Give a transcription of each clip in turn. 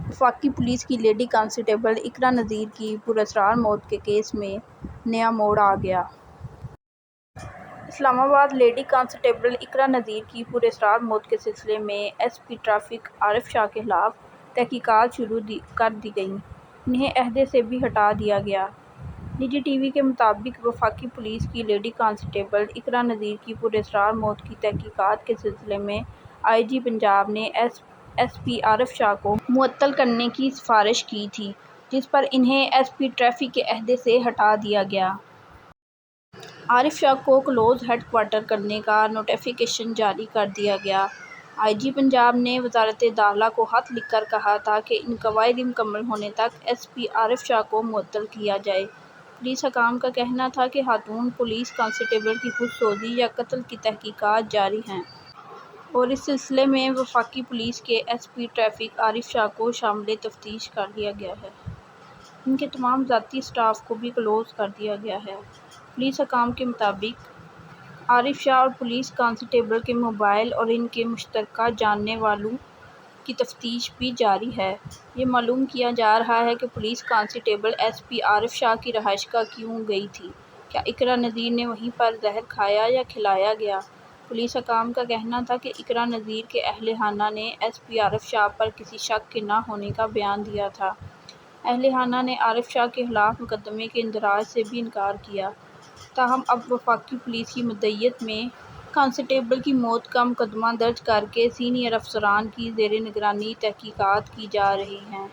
وفاقی پولیس کی lady constable اقرا نذیر کی پراسرار موت کے کیس میں نیا موڑ آ گیا۔ اسلام آباد لیڈی کانسٹیبل اقرا نذیر کی پراسرار موت کے سلسلے میں ایس پی ٹریفک عارف شاہ کے خلاف تحقیقات شروع کر دی گئیں۔ انہیں عہدے سے بھی ہٹا دیا گیا۔ نجی ٹی وی کے مطابق وفاقی پولیس کی لیڈی کانسٹیبل اقرا نذیر کی پراسرار موت کی تحقیقات کے سلسلے میں آئی جی پنجاب نے ایس پی عارف شاہ کو معطل کرنے کی سفارش کی تھی، جس پر انہیں ایس پی ٹریفک کے عہدے سے ہٹا دیا گیا۔ عارف شاہ کو کلوز ہیڈ کوارٹر کرنے کا نوٹیفکیشن جاری کر دیا گیا۔ آئی جی پنجاب نے وزارت داخلہ کو خط لکھ کر کہا تھا کہ انکوائری مکمل ہونے تک ایس پی عارف شاہ کو معطل کیا جائے۔ پولیس حکام کا کہنا تھا کہ خاتون پولیس کانسٹیبل کی خود سوزی یا قتل کی تحقیقات جاری ہیں اور اس سلسلے میں وفاقی پولیس کے ایس پی ٹریفک عارف شاہ کو شامل تفتیش کر لیا گیا ہے۔ ان کے تمام ذاتی اسٹاف کو بھی کلوز کر دیا گیا ہے۔ پولیس حکام کے مطابق عارف شاہ اور پولیس کانسٹیبل کے موبائل اور ان کے مشترکہ جاننے والوں کی تفتیش بھی جاری ہے۔ یہ معلوم کیا جا رہا ہے کہ پولیس کانسٹیبل ایس پی عارف شاہ کی رہائش گاہ کیوں گئی تھی۔ کیا اقرا نذیر نے وہیں پر زہر کھایا یا کھلایا گیا؟ پولیس حکام کا کہنا تھا کہ اقرا نذیر کے اہل خانہ نے ایس پی عارف شاہ پر کسی شک کے نہ ہونے کا بیان دیا تھا۔ اہل خانہ نے عارف شاہ کے خلاف مقدمے کے اندراج سے بھی انکار کیا۔ تاہم اب وفاقی پولیس کی مدعیت میں کانسٹیبل کی موت کا مقدمہ درج کر کے سینئر افسران کی زیر نگرانی تحقیقات کی جا رہی ہیں۔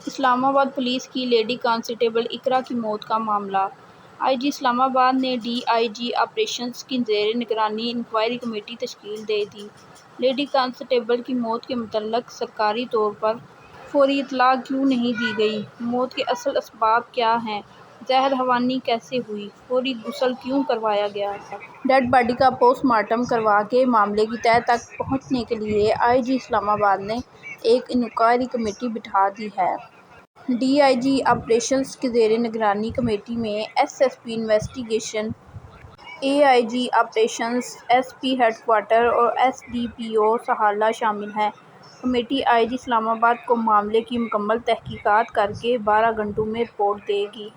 اسلام آباد پولیس کی لیڈی کانسٹیبل اقرا کی موت کا معاملہ۔ آئی جی اسلام آباد نے ڈی آئی جی آپریشنز کی زیر نگرانی انکوائری کمیٹی تشکیل دے دی۔ لیڈی کانسٹیبل کی موت کے متعلق سرکاری طور پر فوری اطلاع کیوں نہیں دی گئی؟ موت کے اصل اسباب کیا ہیں؟ زہر خوانی کیسے ہوئی؟ فوری غسل کیوں کروایا گیا تھا؟ ڈیڈ باڈی کا پوسٹ مارٹم کروا کے معاملے کی تہہ تک پہنچنے کے لیے آئی جی اسلام آباد نے ایک انکوائری کمیٹی بٹھا دی ہے۔ ڈی آئی جی آپریشنز کی زیر نگرانی کمیٹی میں S P investigation, A I G operations, S P headquarter اور ایس ڈی پی او سہارنہ شامل ہیں۔ کمیٹی آئی جی اسلام آباد کو معاملے کی مکمل تحقیقات کر کے 12 گھنٹوں میں رپورٹ دے گی۔